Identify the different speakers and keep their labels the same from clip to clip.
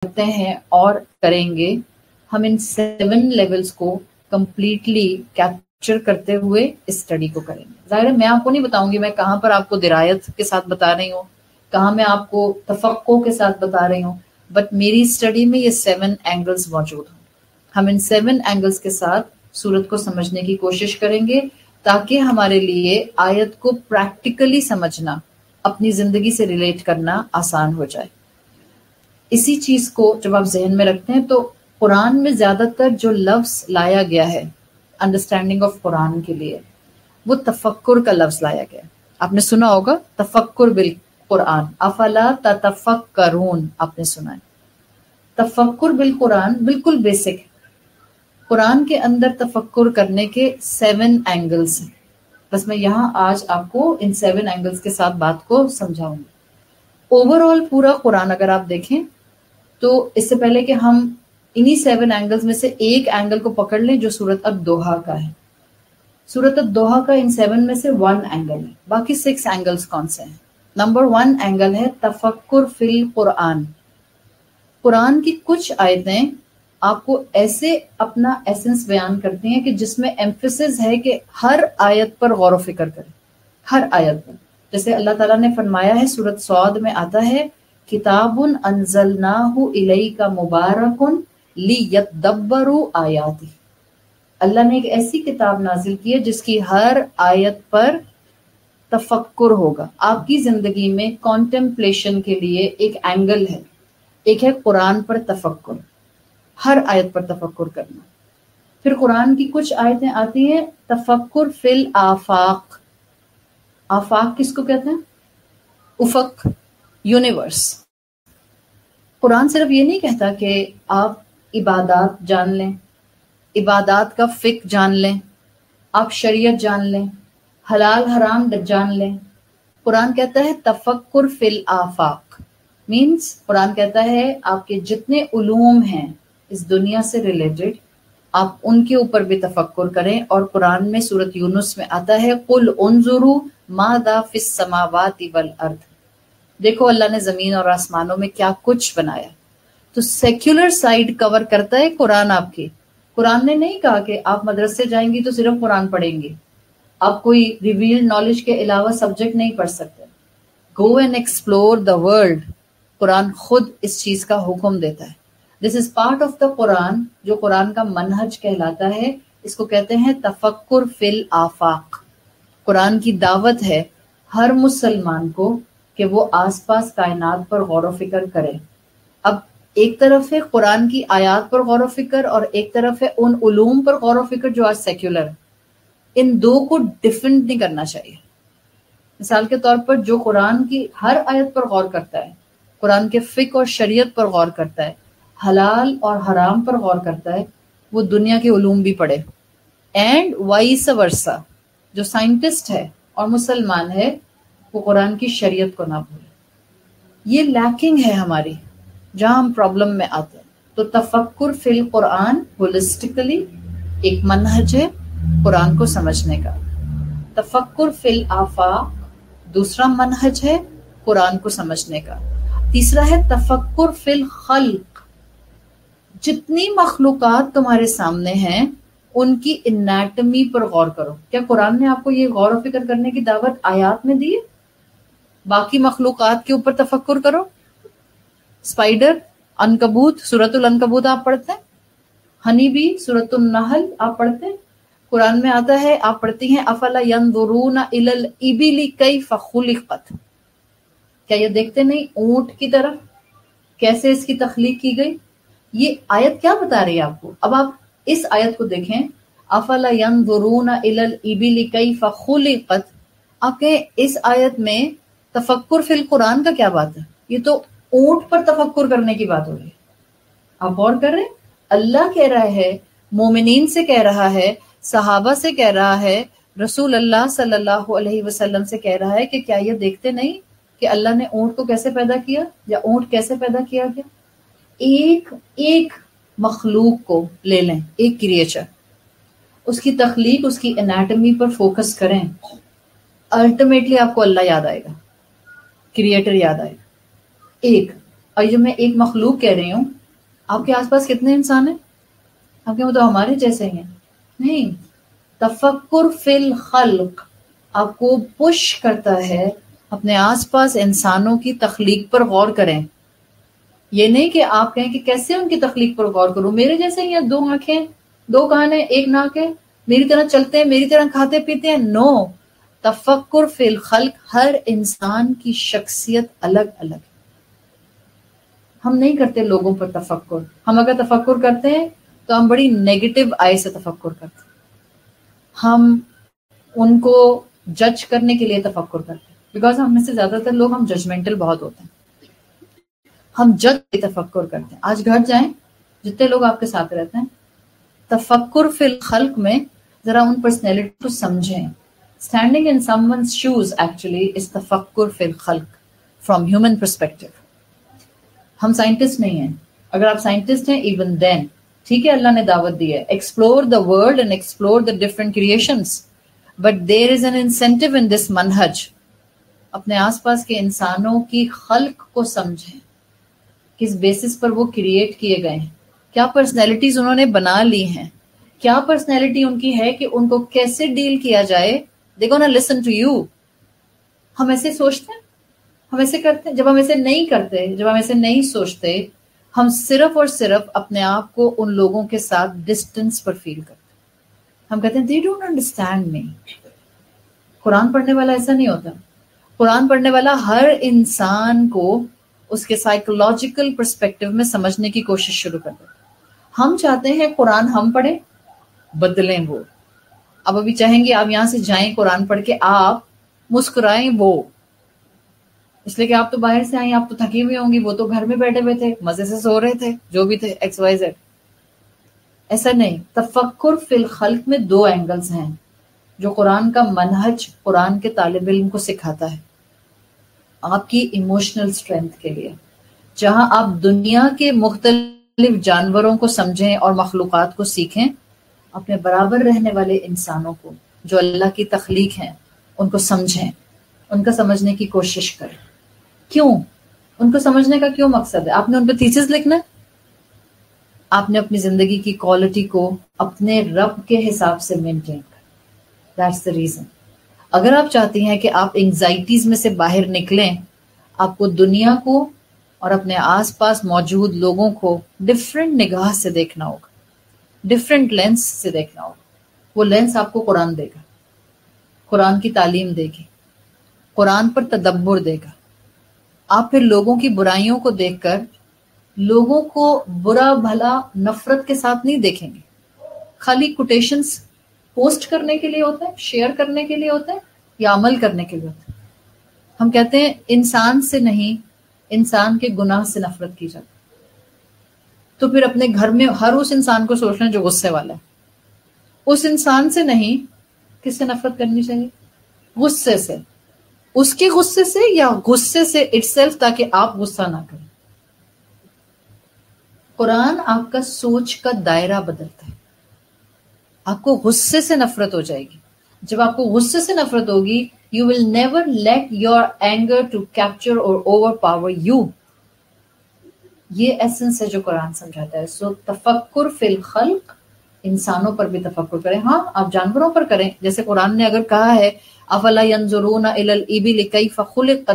Speaker 1: کرتے ہیں اور کریں گے، ہم ان 7 لیولز کو کمپلیٹلی کیپچر کرتے ہوئے اس اسٹڈی کو کریں گے. ظاہر ہے میں آپ کو نہیں بتاؤں گی میں کہاں پر آپ کو درایت کے ساتھ بتا رہی ہوں، کہاں میں آپ کو تفقع کے ساتھ بتا رہی ہوں، بٹ میری اسٹڈی میں یہ 7 اینگلز موجود ہیں. ہم ان 7 اینگلز کے ساتھ سورت کو سمجھنے کی کوشش کریں گے تاکہ ہمارے لیے آیت کو پریکٹیکلی سمجھنا، اپنی زندگی سے ریلیٹ کرنا آسان ہو جائے. اسی چیز کو جب آپ ذہن میں رکھتے ہیں تو قرآن میں زیادہ تر جو لفظ لایا گیا ہے انڈرسٹینڈنگ آف قرآن کے لیے، وہ تفکر کا لفظ لایا گیا. آپ نے سنا ہوگا تفکر بالقرآن، افلا تتفکرون، آپ نے سنا ہے. تفکر بالقرآن بالکل بیسک ہے. قرآن کے اندر تفکر کرنے کے 7 اینگلز ہیں. بس میں یہاں آج آپ کو ان 7 اینگلز کے ساتھ بات کو سمجھاؤں گی. اوور آل پورا قرآن اگر آپ دیکھیں تو اس سے پہلے کہ ہم انہی 7 اینگلز میں سے ایک اینگل کو پکڑ لیں جو سورۃ الدوحہ کا ہے. سورۃ الدوحہ کا ان 7 میں سے 1 اینگل ہے. باقی 6 اینگلز کون سے ہیں؟ نمبر 1 اینگل ہے تفکر فی القرآن. قرآن کی کچھ آیتیں آپ کو ایسے اپنا ایسنس بیان کرتی ہیں کہ جس میں ایمفیسس ہے کہ ہر آیت پر غور و فکر کریں، ہر آیت پر. جیسے اللہ تعالیٰ نے فرمایا ہے سورۃ صاد میں آتا ہے کتاب انزلناہ الیک مبارک لیدبروا آیاتہ. اللہ نے ایک ایسی کتاب نازل کی ہے جس کی ہر آیت پر تفکر ہوگا. آپ کی زندگی میں کانٹمپلیشن کے لیے ایک اینگل ہے، ایک ہے قرآن پر تفکر، ہر آیت پر تفکر کرنا. پھر قرآن کی کچھ آیتیں آتی ہیں تفکر فی الآفاق. آفاق کس کو کہتے ہیں؟ افق، یونیورس. قرآن صرف یہ نہیں کہتا کہ آپ عبادات جان لیں، عبادات کا فقہ جان لیں، آپ شریعت جان لیں، حلال حرام جان لیں. قرآن کہتا ہے تفکر فی الآفاق، مینس قرآن کہتا ہے آپ کے جتنے علوم ہیں اس دنیا سے ریلیٹڈ آپ ان کے اوپر بھی تفکر کریں. اور قرآن میں سورۃ یونس میں آتا ہے قل انظروا ماذا فی السماوات والارض. دیکھو اللہ نے زمین اور آسمانوں میں کیا کچھ بنایا. تو سیکولر سائیڈ کور کرتا ہے قرآن آپ کی. قرآن نے نہیں کہا کہ آپ مدرسے جائیں گی تو صرف قرآن پڑھیں گی، آپ کوئی ریویلڈ نالج کے علاوہ سبجیکٹ نہیں پڑھ سکتے. Go and explore the world. قرآن خود اس چیز کا حکم دیتا ہے. دس از پارٹ آف دا قرآن، جو قرآن کا منہج کہلاتا ہے. اس کو کہتے ہیں تفکر فی الآفاق. قرآن کی دعوت ہے ہر مسلمان کو کہ وہ آس پاس کائنات پر غور و فکر کرے. اب ایک طرف ہے قرآن کی آیات پر غور و فکر اور ایک طرف ہے ان علوم پر غور و فکر جو آج سیکولر ہے. ان دو کو ڈیفرنٹ نہیں کرنا چاہیے. مثال کے طور پر جو قرآن کی ہر آیت پر غور کرتا ہے، قرآن کے فقہ اور شریعت پر غور کرتا ہے، حلال اور حرام پر غور کرتا ہے، وہ دنیا کے علوم بھی پڑھے. اینڈ وائس ورسا، جو سائنٹسٹ ہے اور مسلمان ہے وہ قرآن کی شریعت کو نہ بھولے. یہ لیکنگ ہے ہماری، جہاں ہم پرابلم میں آتے ہیں. تو تفکر فی القرآن ہولسٹکلی ایک منہج ہے قرآن کو سمجھنے کا. تفکر فی الآفاق دوسرا منہج ہے قرآن کو سمجھنے کا. تیسرا ہے تفکر فی الخلق. جتنی مخلوقات تمہارے سامنے ہیں ان کی انیٹمی پر غور کرو. کیا قرآن نے آپ کو یہ غور و فکر کرنے کی دعوت آیات میں دی ہے؟ باقی مخلوقات کے اوپر تفکر کرو. اسپائڈر، عنکبوت، سورۃ العنکبوت آپ پڑھتے ہیں، ہنی بی، سورۃ النحل آپ پڑھتے ہیں. قرآن میں آتا ہے آپ پڑھتی ہیں افلا ینظرون الی الابل کیف خلقت. کیا یہ دیکھتے نہیں اونٹ کی طرف کیسے اس کی تخلیق کی گئی؟ یہ آیت کیا بتا رہی ہے آپ کو؟ اب آپ اس آیت کو دیکھیں افلا ینظرون الی الابل کیف خلقت. آپ کہیں اس آیت میں تفکر فی القرآن کا کیا بات ہے؟ یہ تو اونٹ پر تفکر کرنے کی بات ہو رہی ہے. آپ غور کر رہے ہیں اللہ کہہ رہا ہے، مومنین سے کہہ رہا ہے، صحابہ سے کہہ رہا ہے، رسول اللہ صلی اللہ علیہ وسلم سے کہہ رہا ہے کہ کیا یہ دیکھتے نہیں کہ اللہ نے اونٹ کو کیسے پیدا کیا یا اونٹ کیسے پیدا کیا گیا. ایک مخلوق کو لے لیں، ایک کریچر، اس کی تخلیق، اس کی انیٹمی پر فوکس کریں، الٹیمیٹلی آپ کو اللہ یاد آئے گا، کریٹر یاد آئے گا. ایک اور جو میں ایک مخلوق کہہ رہی ہوں، آپ کے آس پاس کتنے انسان ہیں؟ آپ کے وہ تو ہمارے جیسے ہی ہیں. نہیں، تفکر فی الخلق آپ کو پش کرتا ہے اپنے آس پاس انسانوں کی تخلیق پر غور کریں. یہ نہیں کہ آپ کہیں کہ کیسے ان کی تخلیق پر غور کروں، میرے جیسے ہی ہیں، 2 آنکھیں 2 کان ہیں 1 ناک ہے، میری طرح چلتے ہیں، میری طرح کھاتے پیتے ہیں. نو، تفکر فی الخلق، ہر انسان کی شخصیت الگ الگ ہے. ہم نہیں کرتے لوگوں پر تفکر. ہم اگر تفکر کرتے ہیں تو ہم بڑی نیگیٹو آئی سے تفکر کرتے ہیں. ہم ان کو جج کرنے کے لیے تفکر کرتے ہیں، بیکاز ہم میں سے زیادہ تر لوگ ہم ججمنٹل بہت ہوتے ہیں. ہم جج کے تفکر کرتے ہیں. آج گھر جائیں، جتنے لوگ آپ کے ساتھ رہتے ہیں، تفکر فی الخلق میں ذرا ان پرسنالٹی کو سمجھیں. Standing in some ones shows actually is تفکر فی الخلق فرام ہیومن پرسپیکٹو. ہم سائنٹسٹ نہیں ہیں. اگر آپ سائنٹسٹ ہیں ایون دین ٹھیک ہے، اللہ نے دعوت دی ہے، explore the world and explore the different creations, but there is an incentive in this منہج. اپنے آس پاس کے انسانوں کی خلق کو سمجھیں، کس بیسس پر وہ کریٹ کیے گئے ہیں، کیا پرسنالٹیز انہوں نے بنا لی ہیں، کیا پرسنالٹی ان کی ہے کہ ان کو کیسے ڈیل کیا جائے. دے گونا لسن ٹو یو. ہم ایسے سوچتے ہیں، ہم ایسے کرتے ہیں. جب ہم ایسے نہیں کرتے، جب ہم ایسے نہیں سوچتے، ہم صرف اور صرف اپنے آپ کو ان لوگوں کے ساتھ ڈسٹینس پر فیل کرتے ہیں. ہم کہتے ہیں they don't understand me. قرآن پڑھنے والا ایسا نہیں ہوتا. قرآن پڑھنے والا ہر انسان کو اس کے سائیکولوجیکل پرسپیکٹو میں سمجھنے کی کوشش شروع کر دیتا. ہم چاہتے ہیں قرآن ہم پڑھیں، بدلیں وہ. اب ابھی چاہیں گے آپ یہاں سے جائیں قرآن پڑھ کے آپ مسکرائیں وہ، اس لیے کہ آپ تو باہر سے آئیں، آپ تو تھکی ہوئی ہوں گی، وہ تو گھر میں بیٹھے ہوئے تھے، مزے سے سو رہے تھے، جو بھی تھے ایکس وائی زیڈ. ایسا نہیں. تفکر فی الخلق میں 2 اینگلز ہیں جو قرآن کا منہج قرآن کے طالب علم کو سکھاتا ہے. آپ کی ایموشنل اسٹرینتھ کے لیے، جہاں آپ دنیا کے مختلف جانوروں کو سمجھیں اور مخلوقات کو سیکھیں، اپنے برابر رہنے والے انسانوں کو جو اللہ کی تخلیق ہیں ان کو سمجھیں، ان کا سمجھنے کی کوشش کریں. کیوں؟ ان کو سمجھنے کا کیوں مقصد ہے؟ آپ نے ان پہ تھیسس لکھنا ہے. آپ نے اپنی زندگی کی کوالٹی کو اپنے رب کے حساب سے مینٹین کرنا. That's the reason. اگر آپ چاہتی ہیں کہ آپ انگزائٹیز میں سے باہر نکلیں، آپ کو دنیا کو اور اپنے آس پاس موجود لوگوں کو ڈفرینٹ نگاہ سے دیکھنا ہوگا، ڈفرینٹ لینس سے دیکھنا ہوگا. وہ لینس آپ کو قرآن دے گا، قرآن کی تعلیم دے گی، قرآن پر تدبر دے گا. آپ پھر لوگوں کی برائیوں کو دیکھ کر لوگوں کو برا بھلا نفرت کے ساتھ نہیں دیکھیں گے. خالی کوٹیشنز پوسٹ کرنے کے لیے ہوتا ہے، شیئر کرنے کے لیے ہوتا ہے، یا عمل کرنے کے لیے ہوتا ہے. ہم کہتے ہیں انسان سے نہیں، انسان کے گناہ سے نفرت کی جاتی. تو پھر اپنے گھر میں ہر اس انسان کو سوچنا جو غصے والا ہے. اس انسان سے نہیں، کس سے نفرت کرنی چاہیے؟ غصے سے. اس کے غصے سے یا غصے سے اٹسیلف، تاکہ آپ غصہ نہ کریں. قرآن آپ کا سوچ کا دائرہ بدلتا ہے. آپ کو غصے سے نفرت ہو جائے گی. جب آپ کو غصے سے نفرت ہوگی، you will never let your anger to capture or overpower you. یہ ایسنس ہے جو قرآن سمجھاتا ہے. سو تفکر فی الخلق، انسانوں پر بھی تفکر کریں. ہاں، آپ جانوروں پر کریں. جیسے قرآن نے اگر کہا ہے افلا ينظرون الى الابل كيف خلقت.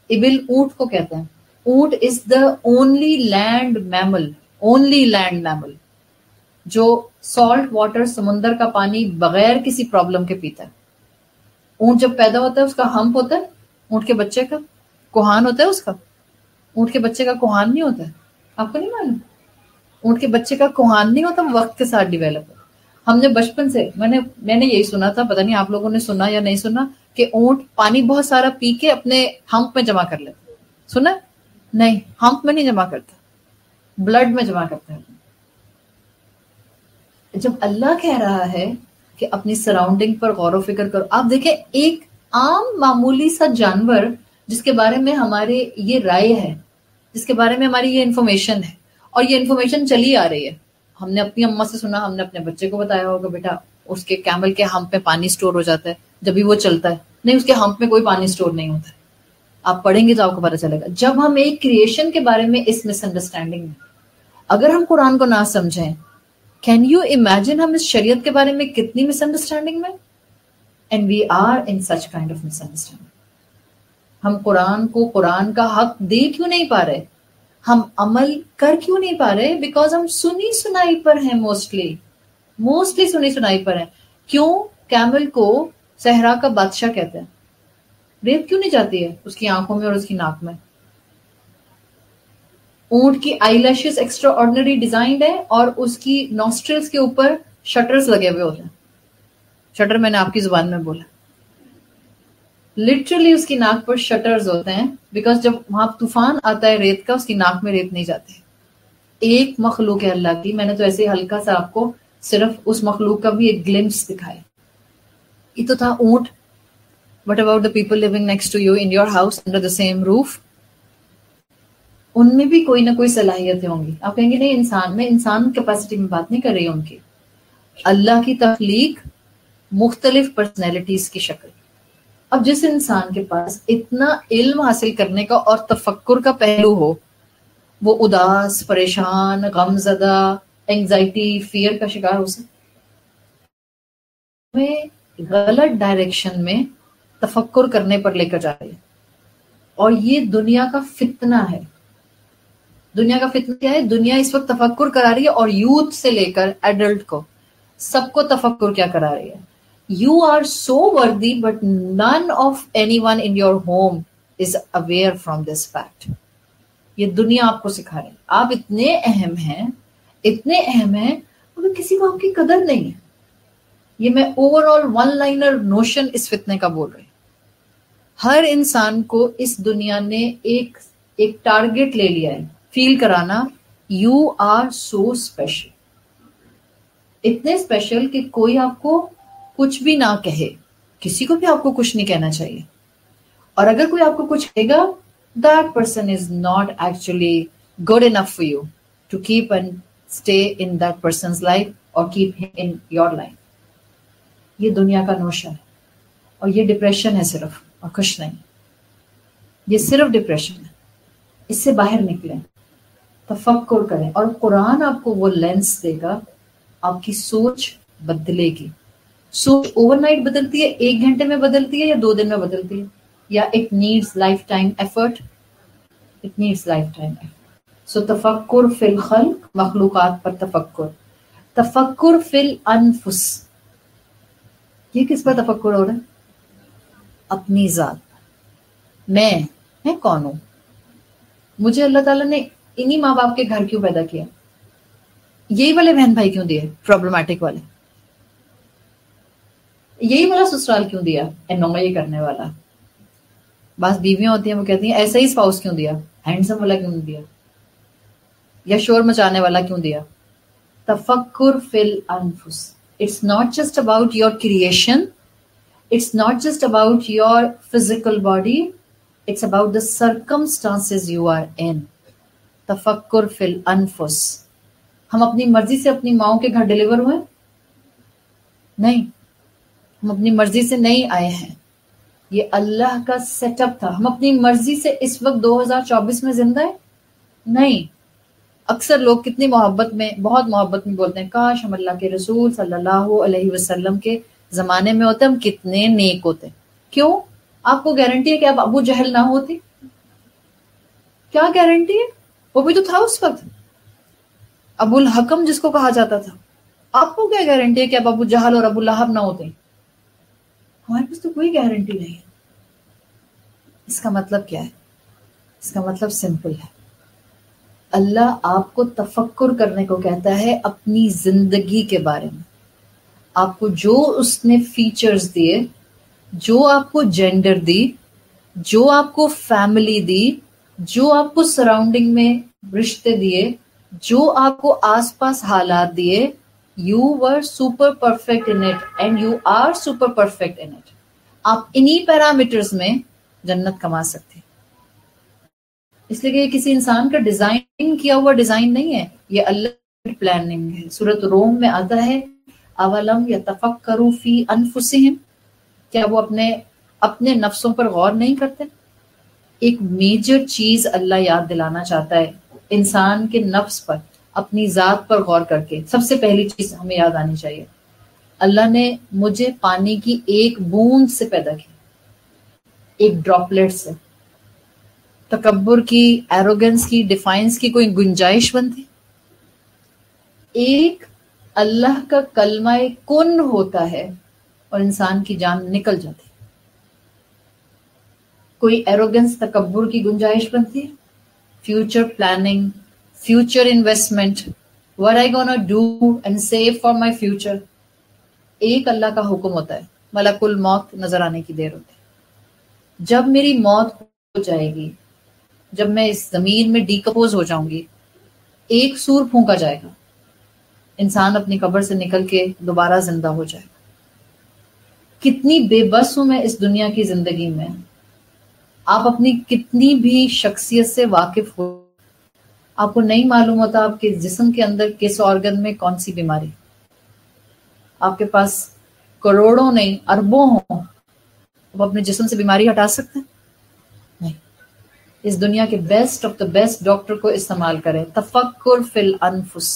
Speaker 1: ابل اونٹ کو کہتے ہیں. اونٹ is the only land mammal, only land mammal جو سالٹ واٹر، سمندر کا پانی بغیر کسی پرابلم کے پیتا ہے. اونٹ جب پیدا ہوتا ہے اس کا ہمپ ہوتا ہے، اونٹ کے بچے کا کوہان ہوتا ہے. اس کا اونٹ کے بچے کا کوہان نہیں ہوتا ہے. آپ کو نہیں معلوم؟ اونٹ کے بچے کا کوہان نہیں ہوتا، وقت کے ساتھ ڈیویلپ ہوتا. ہم نے بچپن سے میں نے یہی سنا تھا، پتہ نہیں آپ لوگوں نے سنا یا نہیں سنا، کہ اونٹ پانی بہت سارا پی کے اپنے ہمپ میں جمع کر لیتا. سنا؟ نہیں، ہمپ میں نہیں جمع کرتا، بلڈ میں جمع کرتا ہے. جب اللہ کہہ رہا ہے کہ اپنی سراؤنڈنگ پر غور و فکر کرو، آپ دیکھیں ایک عام معمولی سا جانور جس کے بارے میں ہمارے یہ رائے ہے، جس کے بارے میں ہماری یہ انفارمیشن ہے، اور یہ انفارمیشن چلی آ رہی ہے. ہم نے اپنی اماں سے سنا، ہم نے اپنے بچے کو بتایا ہوگا بیٹا اس کے کیمل کے ہمپ میں پانی سٹور ہو جاتا ہے جب بھی وہ چلتا ہے. نہیں، اس کے ہمپ میں کوئی پانی سٹور نہیں ہوتا ہے. آپ پڑھیں گے تو آپ کو پتہ چلے گا. جب ہم ایک کریشن کے بارے میں اس مس انڈرسٹینڈنگ میں, اگر ہم قرآن کو نہ سمجھیں, کین یو امیجن ہم اس شریعت کے بارے میں کتنی مس انڈرسٹینڈنگ میں. And we are in such kind of misunderstanding. ہم قرآن کو قرآن کا حق دے کیوں نہیں پا رہے, ہم عمل کر کیوں نہیں پا رہے؟ بیکاز ہم سنی سنائی پر ہیں, موسٹلی سنی سنائی پر ہیں. کیوں کیمل کو صحرا کا بادشاہ کہتے ہیں؟ ریت کیوں نہیں جاتی ہے اس کی آنکھوں میں اور اس کی ناک میں؟ اونٹ کی آئی لیشز ایکسٹرا آرڈنری ڈیزائنڈ ہے اور اس کی نوسٹرلز کے اوپر شٹرز لگے ہوئے ہوتے ہیں. شٹر میں نے آپ کی زبان میں بولا, لٹرلی اس کی ناک پر شٹرز ہوتے ہیں, بیکاز جب وہاں طوفان آتا ہے ریت کا, اس کی ناک میں ریت نہیں جاتی. ایک مخلوق ہے اللہ کی, میں نے تو ایسے ہلکا سا آپ کو صرف اس مخلوق کا بھی ایک گلمپس دکھایا. یہ تو تھا اونٹ. What about the people living next to you in your house under the same roof? ان میں بھی کوئی نہ کوئی صلاحیتیں ہوں گی. آپ کہیں گے نہیں انسان میں, انسان کیپیسٹی میں بات نہیں کر رہی ہوں ان کی. اللہ کی تخلیق مختلف پرسنالٹیز کی شکل. اب جس انسان کے پاس اتنا علم حاصل کرنے کا اور تفکر کا پہلو ہو, وہ اداس, پریشان, غم زدہ, اینگزائٹی, فیئر کا شکار ہو سکتا. ہمیں غلط ڈائریکشن میں تفکر کرنے پر لے کر جا رہی ہے, اور یہ دنیا کا فتنہ ہے. دنیا کا فتنہ کیا ہے؟ دنیا اس وقت تفکر کرا رہی ہے, اور یوتھ سے لے کر ایڈلٹ کو سب کو تفکر کیا کرا رہی ہے. You are so worthy, but none of anyone in your home is aware from this fact. یہ دنیا آپ کو سکھا رہی ہے آپ اتنے اہم ہیں, مگر کسی کو آپ کی قدر نہیں ہے. یہ میں overall one liner notion اس فتنے کا بول رہی ہوں. ہر انسان کو اس دنیا نے ایک ٹارگٹ لے لیا ہے, فیل کرانا یو آر سو اسپیشل. اتنے اسپیشل کہ کوئی آپ کو کچھ بھی نہ کہے, کسی کو بھی آپ کو کچھ نہیں کہنا چاہیے. اور اگر کوئی آپ کو کچھ کہے گا, that person is not actually good enough for you to keep and stay in that person's life or keep him in your life. یہ دنیا کا نوشہ ہے, اور یہ ڈپریشن ہے صرف, اور کچھ نہیں. یہ صرف ڈپریشن ہے. اس سے باہر نکلیں, تفکر کریں, اور قرآن آپ کو وہ لینس دے گا, آپ کی سوچ بدلے گی. سوچ اوور نائٹ بدلتی ہے, 1 گھنٹے میں بدلتی ہے, یا 2 دن میں بدلتی ہے, یا it needs lifetime effort. It needs lifetime effort. So تفکر فی الخلق, مخلوقات پر تفکر. تفکر فی الانفس, یہ کس پر تفکر ہو رہا ہے؟ اپنی ذات. میں کون ہوں؟ مجھے اللہ تعالیٰ نے انہی ماں باپ کے گھر کیوں پیدا کیا؟ یہی والے بہن بھائی کیوں دیے پرابلمٹک والے؟ یہی والا سسرال کیوں دیا انوئی کرنے والا؟ بعض بیویاں ہوتی ہیں وہ کہتی ہیں ایسا ہی اسپاؤس کیوں دیا, ہینڈسم والا کیوں دیا, یا شور مچانے والا کیوں دیا؟ تفکر فی الانفس. It's not just about your creation. It's not just about your physical body. It's about the circumstances you are in. تفکر فی الانفس. ہم اپنی مرضی سے اپنی ماؤں کے گھر ڈیلیور ہوئے؟ نہیں, ہم اپنی مرضی سے نہیں آئے ہیں. یہ اللہ کا سیٹ اپ تھا. ہم اپنی مرضی سے اس وقت 2024 میں زندہ ہیں؟ نہیں. اکثر لوگ کتنی محبت میں, بہت محبت میں بولتے ہیں کاش ہم اللہ کے رسول صلی اللہ علیہ وسلم کے زمانے میں ہوتے, ہم کتنے نیک ہوتے. کیوں؟ آپ کو گارنٹی ہے کہ اب ابو جہل نہ ہوتی؟ کیا گارنٹی ہے؟ وہ بھی تو تھا اس وقت, ابو الحکم جس کو کہا جاتا تھا. آپ کو کیا گارنٹی ہے کہ اب ابو جہل اور ابو لہب نہ ہوتے؟ ہمارے پاس تو کوئی گارنٹی نہیں ہے. اس کا مطلب کیا ہے؟ اس کا مطلب سمپل ہے. اللہ آپ کو تفکر کرنے کو کہتا ہے اپنی زندگی کے بارے میں. آپ کو جو اس نے فیچرز دیے, جو آپ کو جینڈر دی, جو آپ کو فیملی دی, جو آپ کو سراؤنڈنگ میں رشتے دیے, جو آپ کو آس پاس حالات دیے, you were super perfect in it and you are super perfect in it. آپ انہی پیرامیٹرز میں جنت کما سکتے. اس لیے کہ یہ کسی انسان کا ڈیزائن کیا ہوا ڈیزائن نہیں ہے, یہ اللہ کی پلاننگ ہے. سورۃ روم میں آتا ہے اولم یتفکروا فی انفسہم, کیا وہ اپنے نفسوں پر غور نہیں کرتے؟ ایک میجر چیز اللہ یاد دلانا چاہتا ہے انسان کے نفس پر، اپنی ذات پر غور کر کے. سب سے پہلی چیز ہمیں یاد آنی چاہیے، اللہ نے مجھے پانی کی ایک بوند سے پیدا کیا، ایک ڈراپلیٹ سے. تکبر کی، ایروگنس کی، ڈیفائنس کی کوئی گنجائش بنتی؟ ایک اللہ کا کلمہ کن ہوتا ہے اور انسان کی جان نکل جاتی. کوئی ایروگنس، تکبر کی گنجائش بنتی ہے؟ Future planning, future investment, what I gonna do and save for my future. ایک اللہ کا حکم ہوتا ہے، ملک الموت نظر آنے کی دیر ہوتی ہے. جب میری موت ہو جائے گی، جب میں اس زمین میں ڈیکمپوز ہو جاؤں گی، ایک سور پھونکا جائے گا، انسان اپنی قبر سے نکل کے دوبارہ زندہ ہو جائے گا. کتنی بے بس ہوں میں اس دنیا کی زندگی میں. آپ اپنی کتنی بھی شخصیت سے واقف ہو، آپ کو نہیں معلوم ہوتا آپ کے جسم کے اندر کس آرگن میں کون سی بیماری. آپ کے پاس کروڑوں نہیں اربوں ہوں، آپ اپنے جسم سے بیماری ہٹا سکتے ہیں؟ نہیں. اس دنیا کے best of the best doctor کو استعمال کریں. تفکر فی الانفس.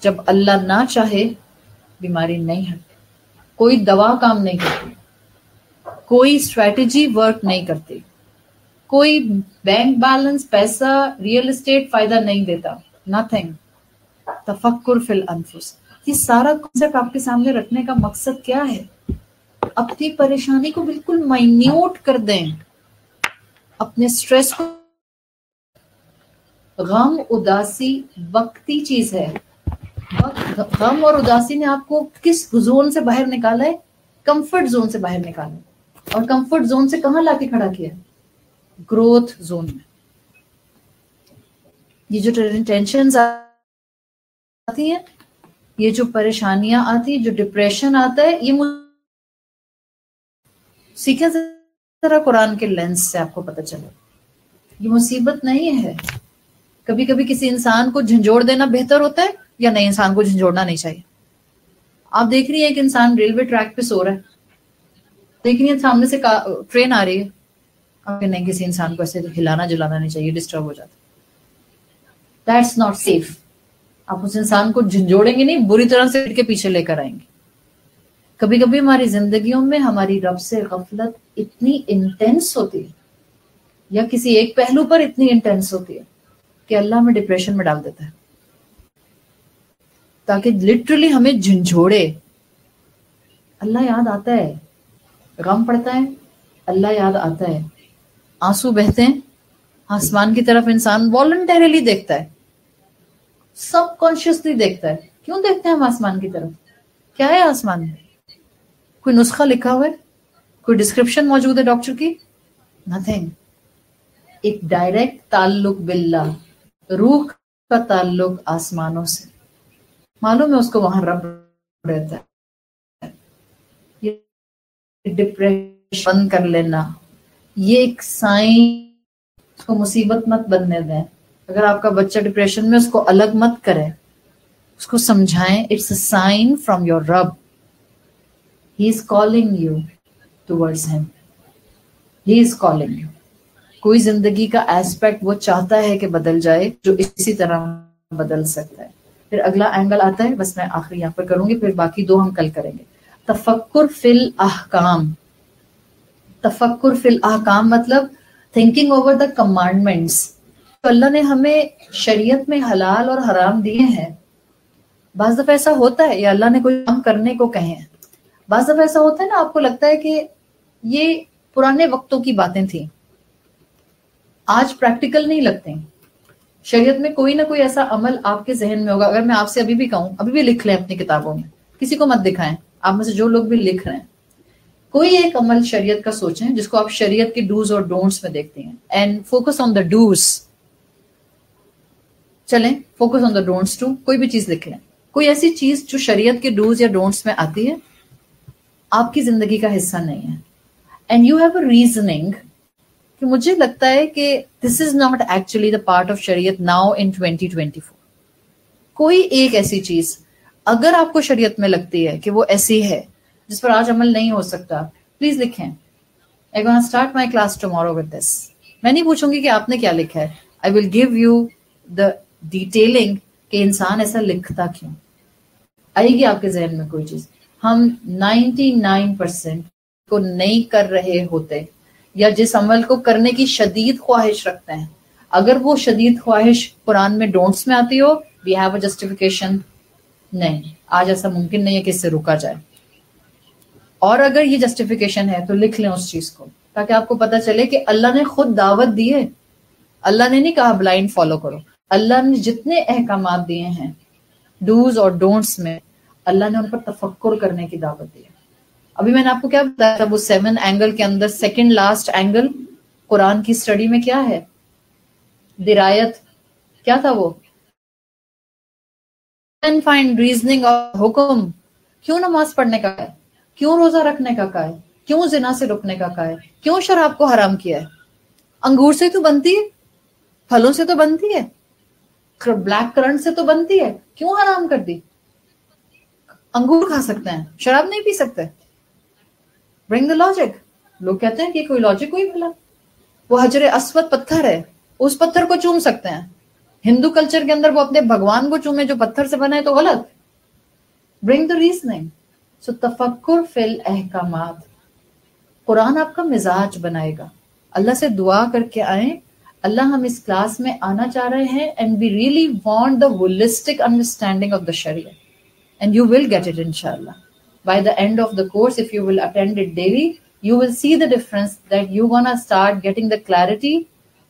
Speaker 1: جب اللہ نہ چاہے بیماری نہیں ہٹتی، کوئی دوا کام نہیں کرتی، کوئی اسٹریٹجی ورک نہیں کرتی، کوئی بینک بیلنس، پیسہ، ریئل اسٹیٹ فائدہ نہیں دیتا. نتھنگ. تفکر فی الانفس. یہ سارا کنسپٹ آپ کے سامنے رکھنے کا مقصد کیا ہے؟ اپنی پریشانی کو بالکل مائنیوٹ کر دیں، اپنے سٹریس کو. غم، اداسی وقتی چیز ہے. غم اور اداسی نے آپ کو کس زون سے باہر نکالا ہے؟ کمفرٹ زون سے باہر نکالا. اور کمفرٹ زون سے کہاں لا کے کھڑا کیا؟ گروتھ زون میں. یہ جو ٹینشنز آتی ہیں، یہ جو پریشانیاں آتی ہیں، جو ڈپریشن آتا ہے، یہ سیکھیں ذرا قرآن کے لینس سے، آپ کو پتہ چلے یہ مصیبت نہیں ہے. کبھی کبھی کسی انسان کو جھنجھوڑ دینا بہتر ہوتا ہے یا نہیں؟ انسان کو جھنجھوڑنا نہیں چاہیے. آپ دیکھ رہی ہیں کہ انسان ریلوے ٹریک پہ سو رہا ہے، دیکھ رہی ہیں سامنے سے ٹرین آ رہی ہے، آپ نہیں، کسی انسان کو ایسے ہلانا جلانا نہیں چاہیے، ڈسٹرب ہو جاتا. That's not safe. آپ اس انسان کو جھنجھوڑیں گے نہیں، بری طرح سے کے پیچھے لے کر آئیں گے. کبھی کبھی ہماری زندگیوں میں ہماری رب سے غفلت اتنی انٹینس ہوتی ہے، یا کسی ایک پہلو پر اتنی انٹینس ہوتی ہے کہ اللہ ہمیں ڈپریشن میں ڈال دیتا ہے، تاکہ لٹرلی ہمیں جھنجھوڑے. اللہ یاد آتا ہے، غم پڑتا ہے، اللہ یاد آتا ہے، آنسو بہتے ہیں، آسمان کی طرف انسان والنٹریلی دیکھتا ہے، سب کانشیسلی دیکھتا ہے. کیوں دیکھتے ہیں ہم آسمان کی طرف؟ کیا ہے آسمان میں؟ کوئی نسخہ لکھا ہوا ہے؟ کوئی ڈسکرپشن موجود ہے ڈاکٹر کی؟ نتھنگ. ایک ڈائریکٹ تعلق باللہ، روح کا تعلق آسمانوں سے. معلوم ہے اس کو وہاں رب رہتا ہے. یہ ڈپریشن بند کر لینا، یہ ایک سائن. اس کو مصیبت مت بننے دیں. اگر آپ کا بچہ ڈپریشن میں، اس کو الگ مت کریں، اس کو سمجھائیں it's a sign from your رب. He is calling you towards him. He is calling you. کوئی زندگی کا ایسپیکٹ وہ چاہتا ہے کہ بدل جائے، جو اسی طرح بدل سکتا ہے. پھر اگلا اینگل آتا ہے، بس میں آخری یہاں پر کروں گی، پھر باقی دو ہم کل کریں گے. تفکر فی الاحکام. تفکر فی الاحکام مطلب تھنکنگ اوور دا کمانڈمنٹس. اللہ نے ہمیں شریعت میں حلال اور حرام دیے ہیں. بعض دفعہ ایسا ہوتا ہے، یا اللہ نے کوئی کام کرنے کو کہے ہیں، بعض دفعہ ایسا ہوتا ہے نا، آپ کو لگتا ہے کہ یہ پرانے وقتوں کی باتیں تھیں، آج پریکٹیکل نہیں لگتے. شریعت میں کوئی نہ کوئی ایسا عمل آپ کے ذہن میں ہوگا. اگر میں آپ سے ابھی بھی کہوں، ابھی بھی لکھ لیں اپنی کتابوں میں، کسی کو مت دکھائیں، آپ میں سے جو لوگ بھی لکھ رہے ہیں، کوئی ایک عمل شریعت کا سوچیں جس کو آپ شریعت کے ڈوز اور ڈونٹس میں دیکھتے ہیں، and focus on the dos. چلیں focus on the don'ts too. کوئی بھی چیز لکھ لیں، کوئی ایسی چیز جو شریعت کے ڈوز یا ڈونٹس میں آتی ہے، آپ کی زندگی کا حصہ نہیں ہے، and you have a reasoning کہ مجھے لگتا ہے کہ this is not actually the part of شریعت ناؤ ان 2024. کوئی ایک ایسی چیز اگر آپ کو شریعت میں لگتی ہے کہ وہ ایسی ہے جس پر آج عمل نہیں ہو سکتا، پلیز لکھیں. I gonna start my class tomorrow with this. میں نہیں پوچھوں گی کہ آپ نے کیا لکھا ہے. I will give you the detailing کہ انسان ایسا لکھتا کیوں. آئے گی آپ کے ذہن میں کوئی چیز. ہم 99% کو نہیں کر رہے ہوتے یا جس عمل کو کرنے کی شدید خواہش رکھتے ہیں, اگر وہ شدید خواہش قرآن میں ڈونٹس میں آتی ہو, وی ہیو اے جسٹیفیکیشن. نہیں, آج ایسا ممکن نہیں ہے کہ اس سے روکا جائے. اور اگر یہ جسٹیفیکیشن ہے تو لکھ لیں اس چیز کو, تاکہ آپ کو پتا چلے کہ اللہ نے خود دعوت دی ہے. اللہ نے نہیں کہا بلائنڈ فالو کرو. اللہ نے جتنے احکامات دیے ہیں ڈوز اور ڈونٹس میں, اللہ نے ان پر تفکر کرنے کی دعوت دی ہے. ابھی میں نے آپ کو کیا بتایا تھا, وہ 7 اینگل کے اندر سیکنڈ لاسٹ اینگل قرآن کی اسٹڈی میں کیا ہے؟ درایت. کیا تھا وہ؟ فائن ریزننگ اور حکم. کیوں نماز پڑھنے کا ہے, کیوں روزہ رکھنے کا کہا ہے, کیوں زنا سے رکنے کا کہا ہے, کیوں شراب کو حرام کیا ہے؟ انگور سے تو بنتی ہے, پھلوں سے تو بنتی ہے, بلیک کرنٹ سے تو بنتی ہے, کیوں حرام کر دی؟ انگور کھا سکتے ہیں, شراب نہیں پی سکتے. برنگ دا لاجک. لوگ کہتے ہیں کہ کوئی لاجک ہوئی بھلا. وہ حجر اسود پتھر ہے, اس پتھر کو چوم سکتے ہیں. ہندو کلچر کے اندر وہ اپنے بھگوان کو چومے جو پتھر سے بنا ہے تو غلط. برنگ دا ریزننگ. سو تفکر فی الاحکامات. قرآن آپ کا مزاج بنائے گا. اللہ سے دعا کر کے آئیں, اللہ ہم اس کلاس میں آنا چاہ رہے ہیں and we really want the holistic understanding of the Sharia. And you will get it inshallah. By the end of the course, if you will attend it daily, you will see the difference that you're gonna start getting the clarity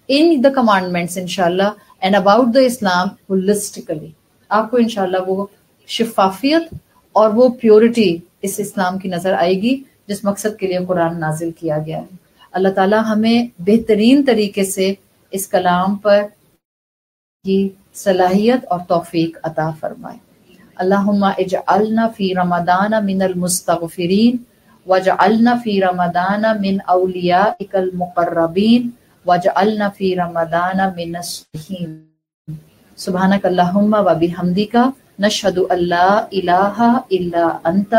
Speaker 1: in the commandments inshallah and about the Islam holistically. آپ کو انشاءاللہ وہ شفافیت اور وہ purity اس اسلام کی نظر آئے گی جس مقصد کے لیے قرآن نازل کیا گیا ہے. اللہ تعالی ہمیں بہترین طریقے سے اس کلام پر کی صلاحیت اور توفیق عطا فرمائے. اللہم اجعلنا فی رمضان من المستغفرین واجعلنا فی رمضان من اولیائک المقربین واجعلنا فی رمضان من الصالحین. سبحانک اللہم و بحمدک نشہد ان لا الہ الا انت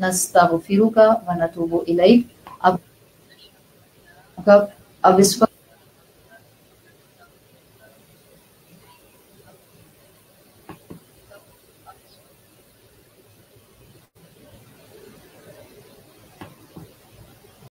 Speaker 1: نستغفرک و نتوب الیک. اب اس وقت